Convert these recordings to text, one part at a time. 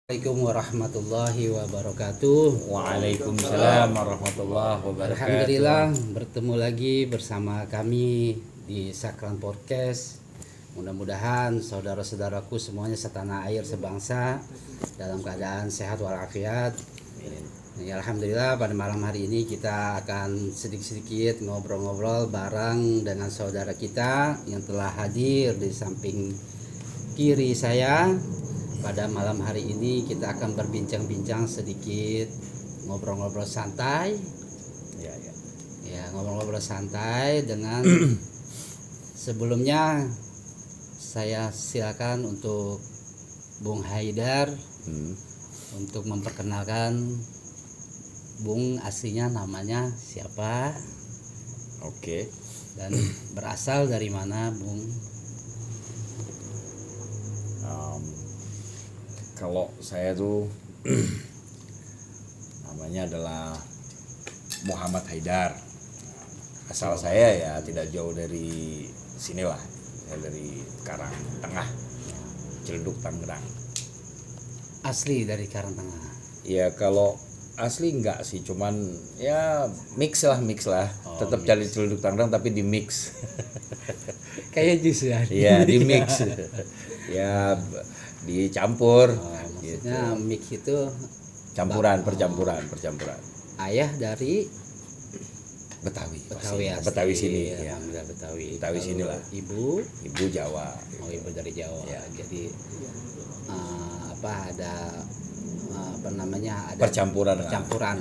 Assalamualaikum warahmatullahi wabarakatuh. Waalaikumsalam warahmatullahi wabarakatuh. Alhamdulillah bertemu lagi bersama kami di Sakran Podcast. Mudah-mudahan saudara-saudaraku semuanya setanah air sebangsa dalam keadaan sehat walafiat. Ya, alhamdulillah pada malam hari ini kita akan sedikit-sedikit ngobrol-ngobrol bareng dengan saudara kita yang telah hadir di samping kiri saya. Pada malam hari ini kita akan berbincang-bincang sedikit, ngobrol-ngobrol santai. Ya, ngobrol-ngobrol santai dengan sebelumnya saya silakan untuk Bung Haidar untuk memperkenalkan Bung aslinya namanya siapa? Oke. Dan berasal dari mana, Bung? Kalau saya tuh namanya adalah Muhammad Haidar. Asal saya ya tidak jauh dari sinilah. Saya dari Karang Tengah, Ciledug, Tangerang. Asli dari Karangtengah. Ya kalau asli enggak sih, cuman ya mix lah. Tetap dari Ciledug, Tangerang tapi di mix. Kayak jus ya. Iya, di mix. Ya dicampur. Maksudnya mix itu percampuran. ayah dari Betawi asli. Betawi sini ya. Alhamdulillah Betawi. Betawi Lalu sinilah. Ibu Jawa. Oh, ibu dari Jawa. Ya. Jadi ada ada Percampuran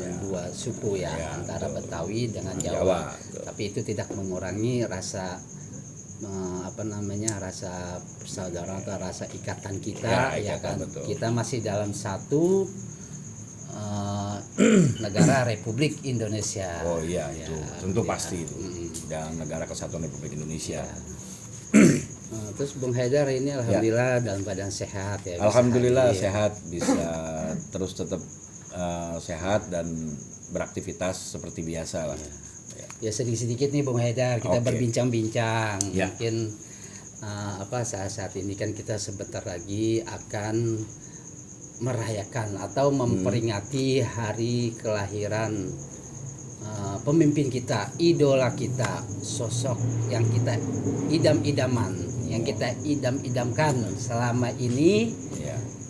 ya. Dua suku ya, antara betul. Betawi dengan Jawa. Betul. Tapi itu tidak mengurangi rasa rasa persaudaraan atau rasa ikatan kita ya kan. Betul. Kita masih dalam satu negara Republik Indonesia. Oh iya, ya, itu tentu ya. pasti itu. Dan Negara Kesatuan Republik Indonesia. Ya. Terus Bung Haidar ini alhamdulillah dalam keadaan sehat ya. Alhamdulillah sehat, bisa terus tetap sehat dan beraktivitas seperti biasa lah. Ya sedikit-sedikit nih Bung Haidar kita berbincang-bincang. Ya. Mungkin saat ini kan kita sebentar lagi akan merayakan atau memperingati hari kelahiran pemimpin kita, idola kita, sosok yang kita idam-idamkan selama ini,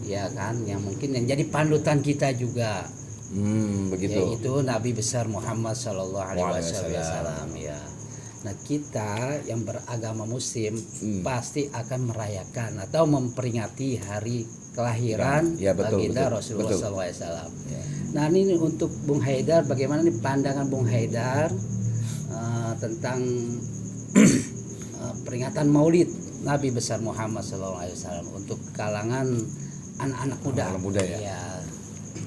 ya kan, yang mungkin yang jadi panutan kita juga. Begitu. Yaitu Nabi besar Muhammad Sallallahu Alaihi Wasallam ya. Nah kita yang beragama Muslim pasti akan merayakan atau memperingati hari kelahiran baginda Rasulullah Sallallahu Alaihi Wasallam. Nah ini untuk Bung Haidar, bagaimana nih pandangan Bung Haidar tentang peringatan Maulid Nabi besar Muhammad Sallallahu Alaihi Wasallam untuk kalangan anak-anak muda ya.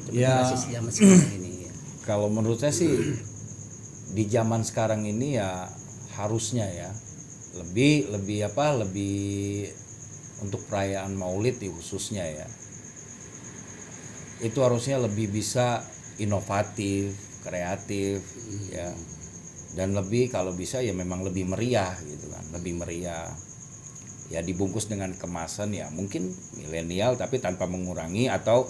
Zaman sekarang ini. Kalau menurut saya sih di zaman sekarang ini ya harusnya ya lebih untuk perayaan Maulid khususnya ya. Itu harusnya lebih bisa inovatif, kreatif ya. Dan lebih kalau bisa ya memang lebih meriah gitu kan, lebih meriah. Ya dibungkus dengan kemasan ya mungkin milenial tapi tanpa mengurangi atau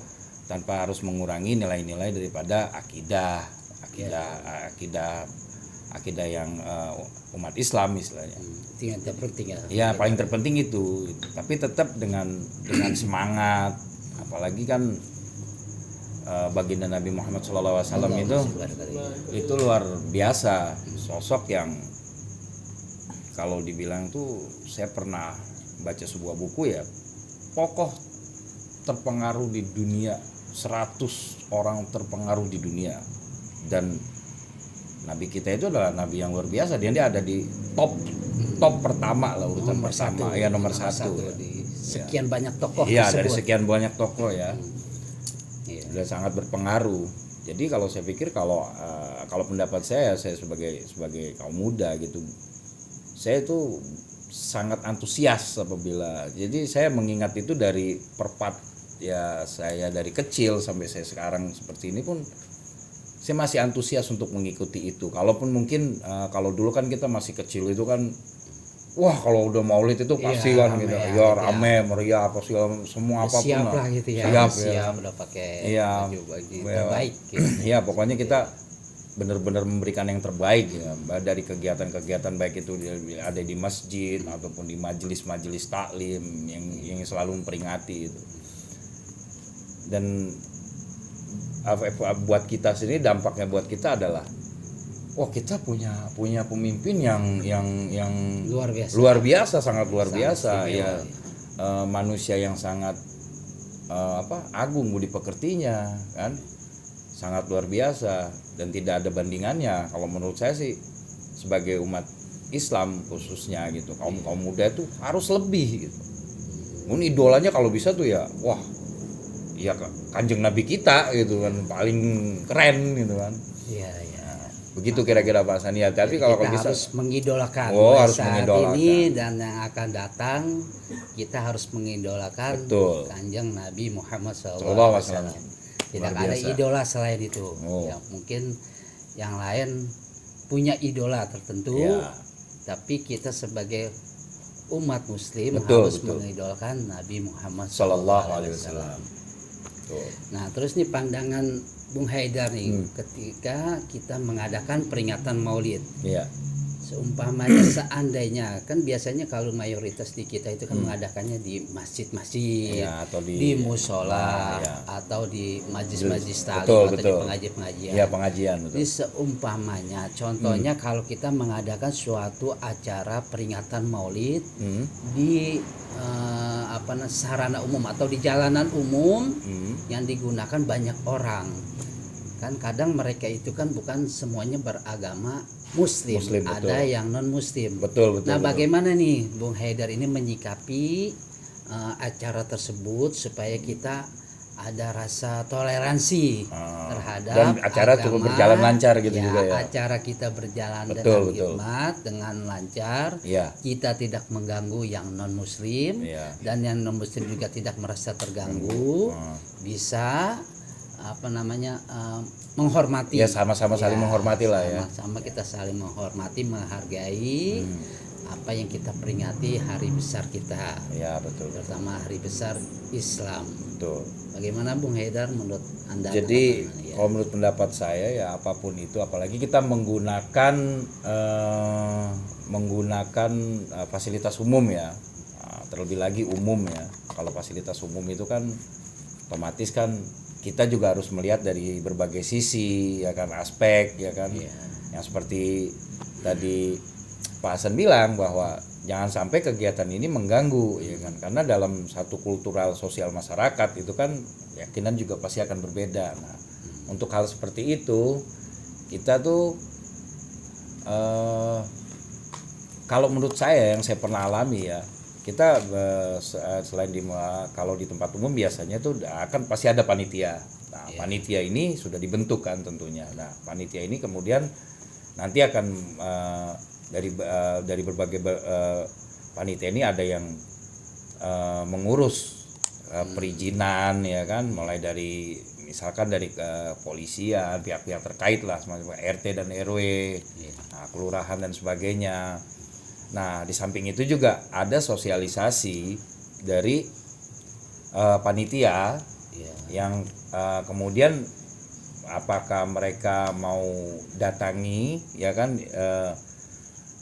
tanpa harus mengurangi nilai-nilai daripada akidah yang umat Islam istilahnya. Yang terpenting ya. Ya paling terpenting itu, tapi tetap dengan semangat, apalagi kan baginda Nabi Muhammad SAW itu luar biasa, sosok yang kalau dibilang tuh saya pernah baca sebuah buku ya, tokoh terpengaruh di dunia, 100 orang terpengaruh di dunia, dan Nabi kita itu adalah Nabi yang luar biasa. Dia ada di top pertama lah, urutan pertama ya, nomor satu di sekian banyak tokoh. Iya, dari sekian banyak tokoh ya. Sudah sangat berpengaruh. Jadi kalau saya pikir kalau pendapat saya sebagai kaum muda gitu, saya itu sangat antusias apabila, jadi saya mengingat itu dari ya saya dari kecil sampai saya sekarang seperti ini pun saya masih antusias untuk mengikuti itu. Kalaupun mungkin kalau dulu kan kita masih kecil itu kan wah kalau udah Maulid itu pasti Iya, kan rame gitu, ya, ya gitu ya. rame meriah apa segala semua Udah apapun siap lah. lah gitu ya. Siap, Udah ya. siap udah pakai Iya. baju Ya. terbaik gitu. Ya pokoknya kita benar-benar memberikan yang terbaik ya, dari kegiatan-kegiatan baik itu ada di masjid ataupun di majelis-majelis taklim yang selalu memperingati itu. Dan buat kita sendiri, dampaknya buat kita adalah wah kita punya pemimpin yang Luar biasa. sangat luar Sangat biasa istimewa, ya. Manusia yang sangat agung budi pekertinya kan, sangat luar biasa dan tidak ada bandingannya kalau menurut saya sih. Sebagai umat Islam khususnya gitu, kaum muda itu harus lebih gitu. Mungkin idolanya kalau bisa tuh ya wah ya Kanjeng Nabi kita gitu kan, paling keren gitu kan. Iya, iya. Begitu kira-kira Pak Sani ya. Tapi kalau Kita bisa harus mengidolakan harus saat mengidolakan. ini dan yang akan datang, kita harus mengidolakan Betul. Kanjeng Nabi Muhammad Sallallahu SAW. alaihi wasallam. Tidak Luar ada biasa. idola selain itu. Oh. Ya, mungkin yang lain punya idola tertentu, Ya. tapi kita sebagai umat Muslim Betul, harus betul. mengidolakan Nabi Muhammad Sallallahu alaihi wasallam. Betul. Nah, terus nih pandangan Bung Haidar nih ketika kita mengadakan peringatan Maulid. Iya. Seumpamanya seandainya kan biasanya kalau mayoritas di kita itu kan mengadakannya di masjid-masjid, Ya, atau di musola, ya. atau di majlis-majlis taklim Betul, atau betul. di pengajian-pengajian. Iya, pengajian betul. Jadi seumpamanya contohnya kalau kita mengadakan suatu acara peringatan Maulid di sarana umum atau di jalanan umum yang digunakan banyak orang. Kan kadang mereka itu kan bukan semuanya beragama Muslim, Muslim, betul. ada yang non Muslim. Betul. Nah, Betul. bagaimana nih Bung Haidar ini menyikapi acara tersebut supaya kita ada rasa toleransi terhadap dan acara agama, cukup berjalan lancar gitu juga ya. Acara kita berjalan Betul, dengan betul. hikmat, dengan lancar. Iya. Kita tidak mengganggu yang non Muslim Iya. dan yang non Muslim juga tidak merasa terganggu. Bisa menghormati. Ya sama-sama saling menghormati lah ya. Sama-sama kita saling menghormati, menghargai apa yang kita peringati hari besar kita. Ya betul. Terutama hari besar Islam. Betul. Bagaimana Bung Haidar menurut Anda? Jadi tanggapannya, ya? kalau menurut pendapat saya ya apapun itu, apalagi kita menggunakan fasilitas umum ya. Nah, terlebih lagi umum ya. Kalau fasilitas umum itu kan otomatis kan kita juga harus melihat dari berbagai sisi ya kan, aspek ya kan. Yang seperti tadi Pak Hasan bilang bahwa jangan sampai kegiatan ini mengganggu ya kan, karena dalam satu kultural sosial masyarakat itu kan keyakinan juga pasti akan berbeda. Nah, untuk hal seperti itu kita tuh kalau menurut saya yang saya pernah alami ya, kita selain kalau di tempat umum biasanya tuh akan pasti ada panitia. Nah, panitia ini sudah dibentuk kan tentunya. Nah, panitia ini kemudian nanti akan dari berbagai panitia ini ada yang mengurus perizinan ya kan, mulai dari misalkan dari kepolisian, pihak-pihak terkait lah semacam RT dan RW, nah, kelurahan dan sebagainya. Nah, di samping itu juga ada sosialisasi dari panitia yang kemudian apakah mereka mau datangi ya kan,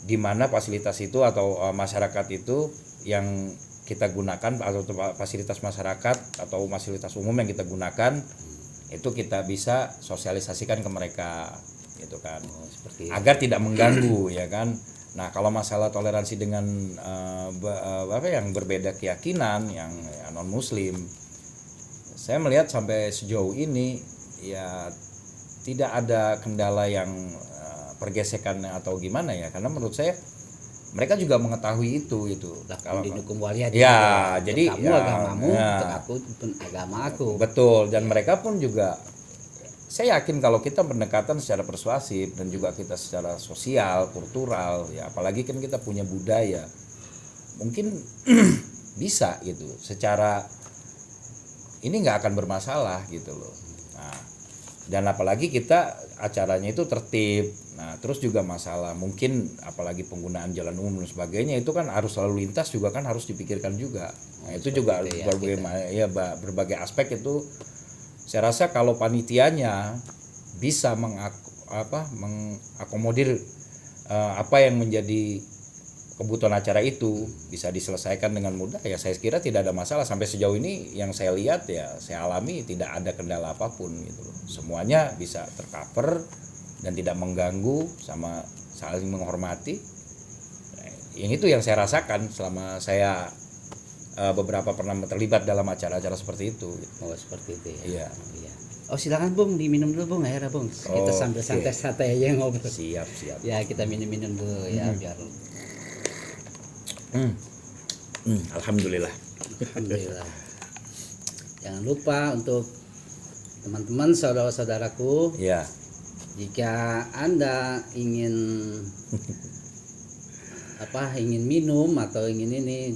di mana fasilitas itu atau masyarakat itu yang kita gunakan atau fasilitas masyarakat atau fasilitas umum yang kita gunakan itu kita bisa sosialisasikan ke mereka gitu kan, agar tidak mengganggu ya kan. Nah, kalau masalah toleransi dengan yang berbeda keyakinan yang non muslim, saya melihat sampai sejauh ini ya tidak ada kendala yang pergesekan atau gimana ya, karena menurut saya mereka juga mengetahui itu kalau didukung walian ya, jadi kamu ya, agamamu, ya, untuk aku pun agama aku. betul. Dan mereka pun juga, saya yakin kalau kita pendekatan secara persuasif dan juga kita secara sosial, kultural ya, apalagi kan kita punya budaya, mungkin bisa gitu, secara ini nggak akan bermasalah gitu loh. Nah, dan apalagi kita acaranya itu tertib. Nah, terus juga masalah mungkin apalagi penggunaan jalan umum dan sebagainya itu kan harus lalu lintas juga kan harus dipikirkan juga. Nah, itu juga berbagai aspek itu saya rasa kalau panitianya bisa mengakomodir apa yang menjadi kebutuhan acara itu bisa diselesaikan dengan mudah, ya saya kira tidak ada masalah. Sampai sejauh ini yang saya lihat ya saya alami tidak ada kendala apapun gitu loh. Semuanya bisa tercover dan tidak mengganggu sama saling menghormati. Yang itu yang saya rasakan selama saya beberapa pernah terlibat dalam acara-acara seperti itu. Oh seperti itu ya. Iya. Oh silakan Bung, diminum dulu Bung airnya Bung. Kita sambil santai-santai aja ngobrol. Siap. Ya kita minum dulu ya biar. Alhamdulillah. Jangan lupa untuk teman-teman saudara-saudaraku, ya, jika Anda ingin minum atau ingin ini,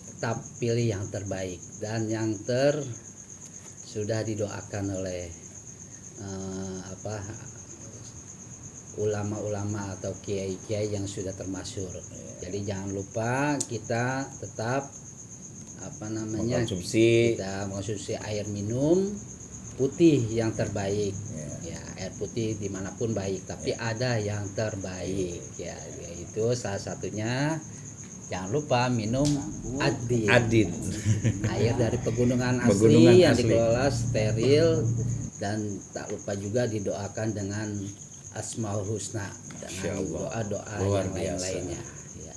tetap pilih yang terbaik dan yang sudah didoakan oleh ulama-ulama atau kiai-kiai yang sudah termasyhur. Jadi jangan lupa kita tetap mengkonsumsi air minum putih yang terbaik. Ya, air putih dimanapun baik, tapi ada yang terbaik ya, yaitu salah satunya jangan lupa minum Adin. Air dari pegunungan asli yang dikelola steril, dan tak lupa juga didoakan dengan Asmaul Husna dengan doa-doa yang lain-lainnya. Ya.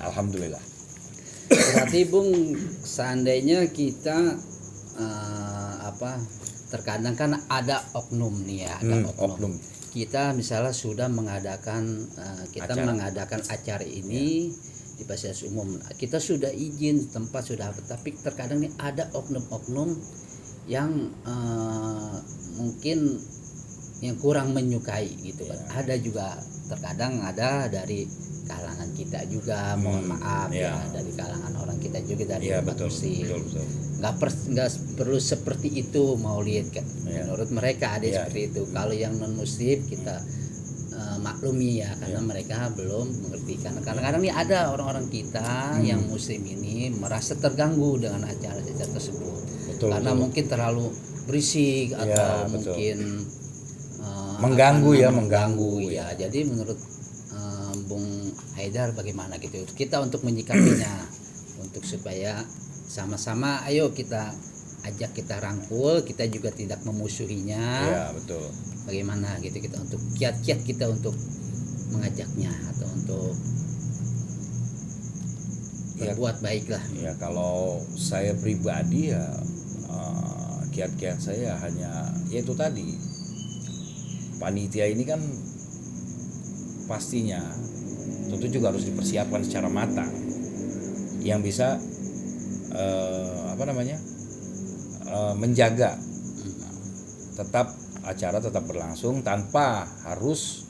Alhamdulillah. Berarti Bung, seandainya kita terkadang kan ada oknum nih ya, oknum. Kita misalnya sudah mengadakan acara ini di fasilitas umum, kita sudah izin tempat sudah, tapi terkadang nih ada oknum-oknum yang mungkin yang kurang menyukai gitu kan. Ada juga terkadang ada dari kalangan kita juga, mohon maaf ya, dari kalangan orang kita juga, dari umat muslim. Nggak perlu seperti itu Maulid kan. Menurut mereka ada seperti itu. Kalau yang non muslim kita maklumi ya, karena mereka belum mengerti. Karena kadang-kadang nih ada orang-orang kita yang muslim ini merasa terganggu dengan acara-acara tersebut. Karena mungkin terlalu berisik atau mungkin mengganggu ya. Jadi menurut Bung Haidar bagaimana gitu kita untuk menyikapinya, untuk supaya sama-sama ayo kita ajak, kita rangkul, kita juga tidak memusuhinya. Ya, betul. Bagaimana gitu kita untuk kiat-kiat kita untuk mengajaknya atau untuk berbuat baik lah. Ya, kalau saya pribadi ya kiat-kiat saya hanya yaitu tadi, panitia ini kan pastinya tentu juga harus dipersiapkan secara matang yang bisa menjaga acara tetap berlangsung tanpa harus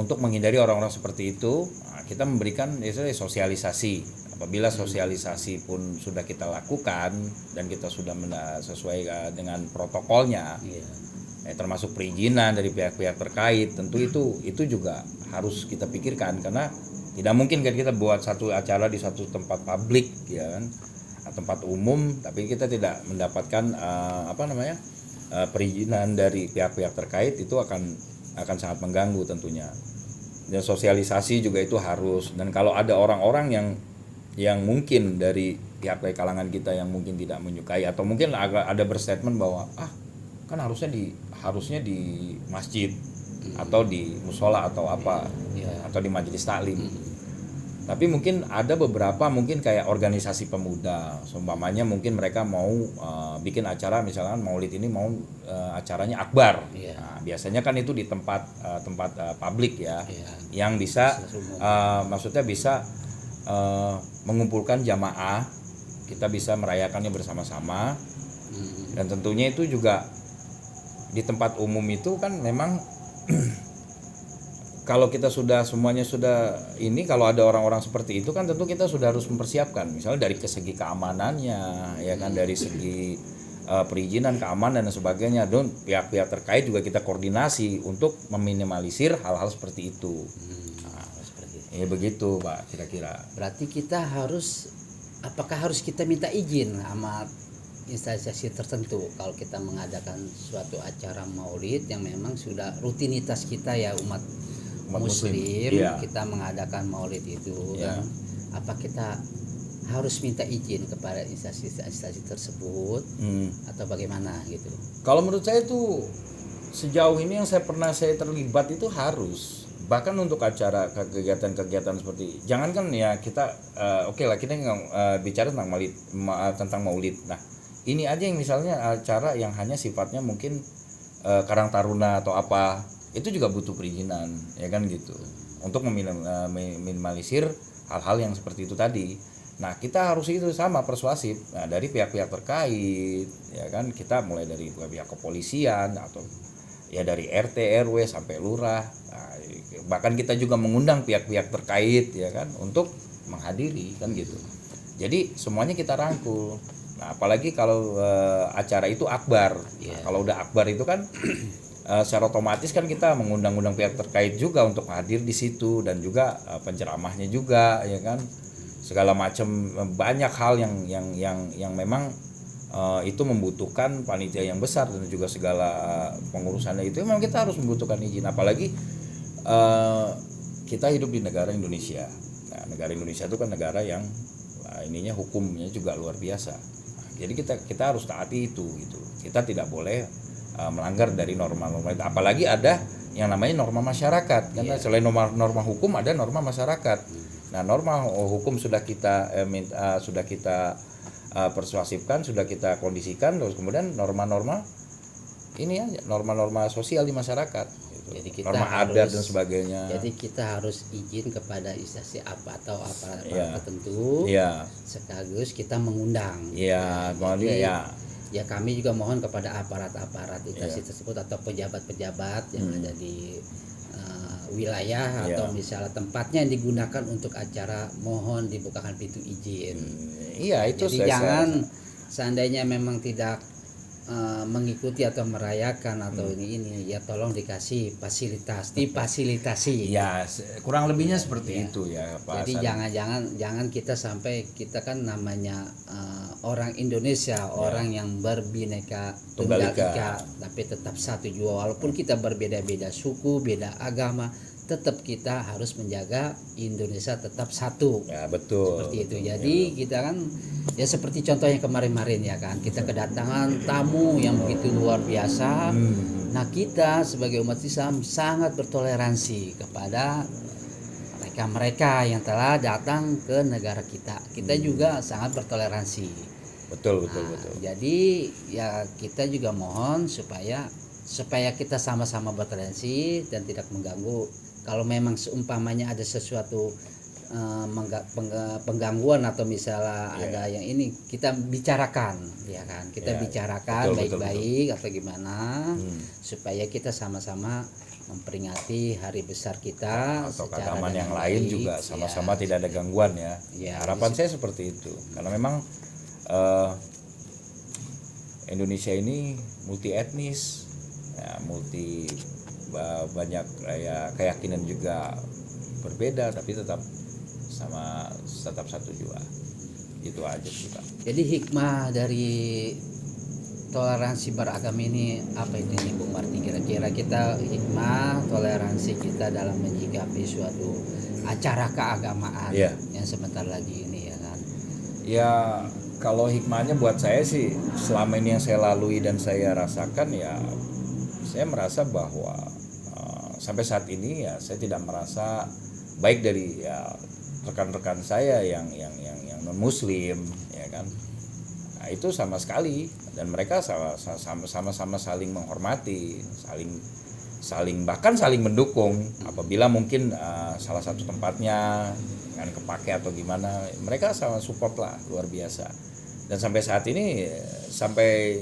untuk menghindari orang-orang seperti itu. Kita memberikan sosialisasi. Apabila sosialisasi pun sudah kita lakukan dan kita sudah sesuai dengan protokolnya, termasuk perizinan dari pihak-pihak terkait, tentu itu juga harus kita pikirkan, karena tidak mungkin kan kita buat satu acara di satu tempat publik ya kan, tempat umum, tapi kita tidak mendapatkan perizinan dari pihak-pihak terkait, itu akan sangat mengganggu tentunya. Dan sosialisasi juga itu harus. Dan kalau ada orang-orang yang mungkin dari pihak kalangan kita yang mungkin tidak menyukai, atau mungkin ada berstatement bahwa kan harusnya di masjid atau di musola atau apa atau di majelis taklim. Tapi mungkin ada beberapa mungkin kayak organisasi pemuda, seumpamanya mungkin mereka mau bikin acara, misalkan Maulid ini mau acaranya akbar. Nah, biasanya kan itu di tempat publik ya, yang bisa maksudnya bisa mengumpulkan jamaah, kita bisa merayakannya bersama-sama. Dan tentunya itu juga di tempat umum itu kan memang kalau kita sudah semuanya sudah ini, kalau ada orang-orang seperti itu kan tentu kita sudah harus mempersiapkan, misalnya dari segi keamanannya, ya kan, dari segi perizinan, keamanan dan sebagainya. Dan pihak-pihak terkait juga kita koordinasi untuk meminimalisir hal-hal seperti itu. Seperti itu. Ya begitu Pak, kira-kira. Berarti kita apakah harus kita minta izin sama instansi tertentu kalau kita mengadakan suatu acara maulid yang memang sudah rutinitas kita ya umat muslim iya. kita mengadakan maulid itu Iya. kan? Apa kita harus minta izin kepada instansi tersebut atau bagaimana gitu? Kalau menurut saya itu sejauh ini yang saya terlibat itu harus, bahkan untuk acara kegiatan-kegiatan seperti, jangankan ya kita oke lah kita bicara tentang maulid. Nah ini aja yang misalnya acara yang hanya sifatnya mungkin Karang Taruna atau apa, itu juga butuh perizinan, ya kan gitu, untuk meminimalisir hal-hal yang seperti itu tadi. Nah kita harus itu sama persuasif, nah, dari pihak-pihak terkait, ya kan, kita mulai dari pihak kepolisian atau ya dari RT RW sampai lurah, nah, bahkan kita juga mengundang pihak-pihak terkait, ya kan, untuk menghadiri kan gitu. Jadi semuanya kita rangkul. Nah apalagi kalau acara itu akbar, nah, kalau udah akbar itu kan secara otomatis kan kita mengundang-undang pihak terkait juga untuk hadir di situ, dan juga penceramahnya juga, ya kan, segala macam banyak hal yang memang itu membutuhkan panitia yang besar, dan juga segala pengurusannya itu memang kita harus membutuhkan izin. Apalagi kita hidup di negara Indonesia. Nah, negara Indonesia itu kan negara yang ininya hukumnya juga luar biasa. Nah, jadi kita harus taati itu gitu. Kita tidak boleh melanggar dari norma-norma itu. Apalagi ada yang namanya norma masyarakat. Karena selain norma hukum ada norma masyarakat. Nah, norma hukum sudah kita persuasifkan, sudah kita kondisikan, terus kemudian norma-norma ini aja, norma-norma sosial di masyarakat. Gitu. Jadi kita norma adat dan sebagainya. Jadi kita harus izin kepada instansi apa atau aparat tertentu. Sekaligus kita mengundang. Ya kami juga mohon kepada aparat-aparat instansi tersebut atau pejabat-pejabat yang ada di wilayah atau misalnya tempatnya yang digunakan untuk acara, mohon dibukakan pintu izin. Itu. Jadi jangan seandainya memang tidak mengikuti atau merayakan atau ini ya tolong dikasih difasilitasi. Ya kurang lebihnya seperti itu ya Pak. Jadi jangan kita sampai, kita kan namanya orang Indonesia, orang yang berbineka tunggal ika, tapi tetap satu jua. Walaupun kita berbeda-beda suku, beda agama, tetap kita harus menjaga Indonesia tetap satu. Ya betul. Seperti itu. Jadi kita kan ya seperti contohnya kemarin-kemarin ya kan, kita kedatangan tamu yang begitu luar biasa. Nah kita sebagai umat Islam sangat bertoleransi kepada mereka yang telah datang ke negara kita. Kita juga sangat bertoleransi. Betul. Jadi ya kita juga mohon supaya kita sama-sama bertoleransi dan tidak mengganggu. Kalau memang seumpamanya ada sesuatu penggangguan atau misalnya ada yang ini, kita bicarakan, ya kan, bicarakan baik-baik atau gimana supaya kita sama-sama memperingati hari besar kita atau keagamaan yang lain juga sama-sama tidak ada gangguan ya. Harapan saya seperti itu, karena memang Indonesia ini multi etnis, ya, banyak ya, keyakinan juga berbeda, tapi tetap satu jua. Itu aja sih Pak. Jadi hikmah dari toleransi beragama ini apa ini nih Bung Marti, kira-kira kita hikmah toleransi kita dalam menyikapi suatu acara keagamaan yang sebentar lagi ini ya kan? Ya kalau hikmahnya buat saya sih, selama ini yang saya lalui dan saya rasakan, ya saya merasa bahwa sampai saat ini ya saya tidak merasa baik dari rekan-rekan saya yang non muslim, ya kan. Nah, itu sama sekali, dan mereka sama-sama saling menghormati, saling bahkan saling mendukung apabila mungkin salah satu tempatnya kan kepake atau gimana, mereka sama support lah, luar biasa. Dan sampai saat ini, sampai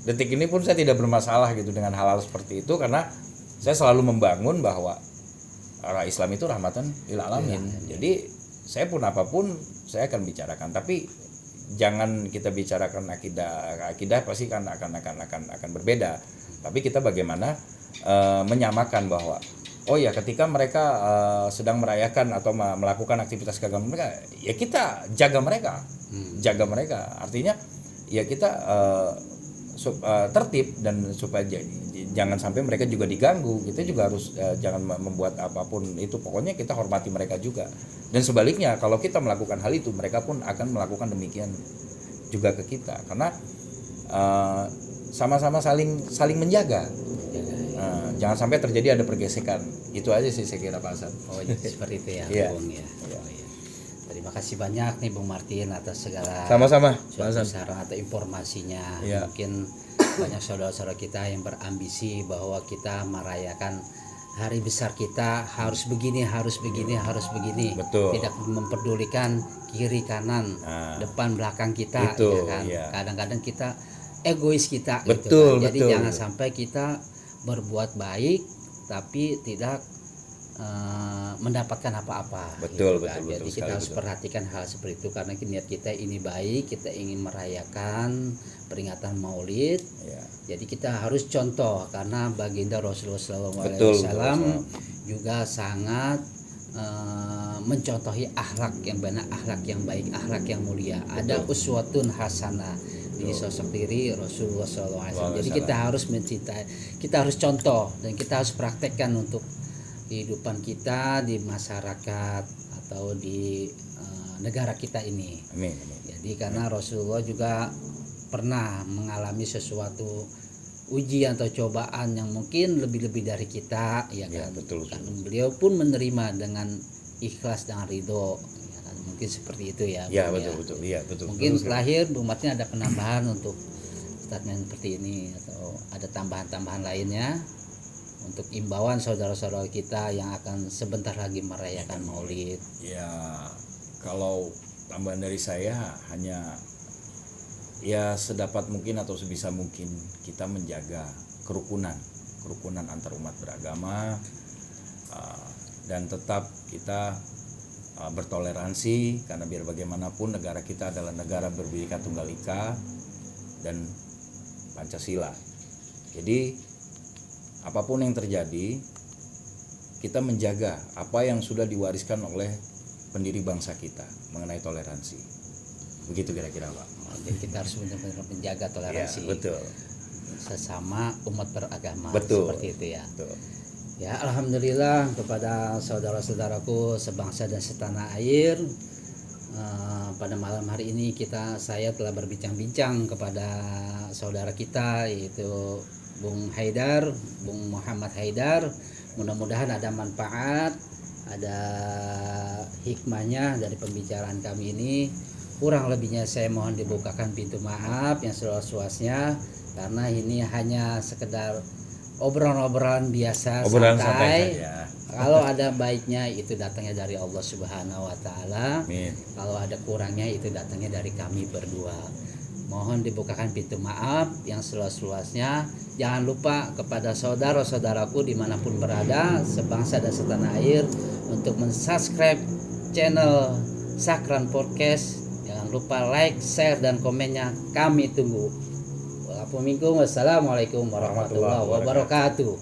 detik ini pun saya tidak bermasalah gitu dengan hal-hal seperti itu, karena saya selalu membangun bahwa orang Islam itu rahmatan lil alamin. Jadi saya pun apapun saya akan bicarakan, tapi jangan kita bicarakan akidah pasti kan akan berbeda. Tapi kita bagaimana menyamakan bahwa oh ya ketika mereka sedang merayakan atau melakukan aktivitas keagamaan mereka, ya kita jaga mereka. Artinya ya kita tertib dan supaya jangan sampai mereka juga diganggu. Kita juga harus jangan membuat apapun itu, pokoknya kita hormati mereka juga. Dan sebaliknya kalau kita melakukan hal itu, mereka pun akan melakukan demikian juga ke kita, karena sama-sama saling menjaga. Jangan sampai terjadi ada pergesekan. Itu aja sih saya kira Pak Hasan. Oh ya, seperti itu ya, Iya. Bung ya. Oh, ya. Terima kasih banyak nih Bung Martin atas segala Sama-sama, Pak suatu Hasan. saran atau informasinya. Iya. Mungkin banyak saudara-saudara kita yang berambisi bahwa kita merayakan hari besar kita harus begini. Betul. Tidak memperdulikan kiri kanan, depan belakang kita, Itu, ya kan. iya. Kadang-kadang kita egois kita, Betul, gitu kan. Jadi betul. jangan sampai kita berbuat baik tapi tidak mendapatkan apa-apa. Betul, gitu kan. betul Jadi kita sekali, harus betul. perhatikan hal seperti itu karena niat kita ini baik, kita ingin merayakan peringatan Maulid. Ya. Jadi kita harus contoh karena baginda Rasulullah Betul, SAW juga sangat mencontohi akhlak yang benar, akhlak yang baik, akhlak yang mulia. Ada uswatun hasanah di sosok diri Rasulullah SAW. Jadi kita harus mencintai, kita harus contoh dan kita harus praktekkan untuk kehidupan kita di masyarakat atau di negara kita ini. Amin. Jadi karena Rasulullah juga pernah mengalami sesuatu ujian atau cobaan yang mungkin lebih-lebih dari kita, ya kan. Betul. Kan beliau pun menerima dengan ikhlas dan ridho, ya kan? Mungkin seperti itu ya. Ya, Bung, betul. Iya, betul. Mungkin betul. terakhir Bung Martin ada penambahan untuk statement seperti ini atau ada tambahan-tambahan lainnya untuk imbauan saudara-saudara kita yang akan sebentar lagi merayakan Maulid. Ya, kalau tambahan dari saya hanya ya sedapat mungkin atau sebisa mungkin kita menjaga kerukunan antar umat beragama, dan tetap kita bertoleransi, karena biar bagaimanapun negara kita adalah negara berbhinneka tunggal ika dan Pancasila. Jadi apapun yang terjadi, kita menjaga apa yang sudah diwariskan oleh pendiri bangsa kita mengenai toleransi. Begitu kira-kira Pak. Jadi kita harus benar-benar menjaga toleransi. Ya, betul. Sesama umat beragama. Betul. Seperti itu ya. Betul. Ya, alhamdulillah kepada saudara-saudaraku sebangsa dan setanah air. Pada malam hari ini saya telah berbincang-bincang kepada saudara kita yaitu Bung Muhammad Haidar. Mudah-mudahan ada manfaat, ada hikmahnya dari pembicaraan kami ini. Kurang lebihnya saya mohon dibukakan pintu maaf yang seluas-luasnya karena ini hanya sekedar obrolan-obrolan biasa, santai. Kalau ada baiknya itu datangnya dari Allah Subhanahu wa taala. Kalau ada kurangnya itu datangnya dari kami berdua. Mohon dibukakan pintu maaf yang seluas-luasnya. Jangan lupa kepada saudara-saudaraku dimanapun berada, sebangsa dan setanah air, untuk mensubscribe channel Sakran Podcast. Jangan lupa like, share, dan komennya. Kami tunggu. Wassalamualaikum warahmatullahi wabarakatuh.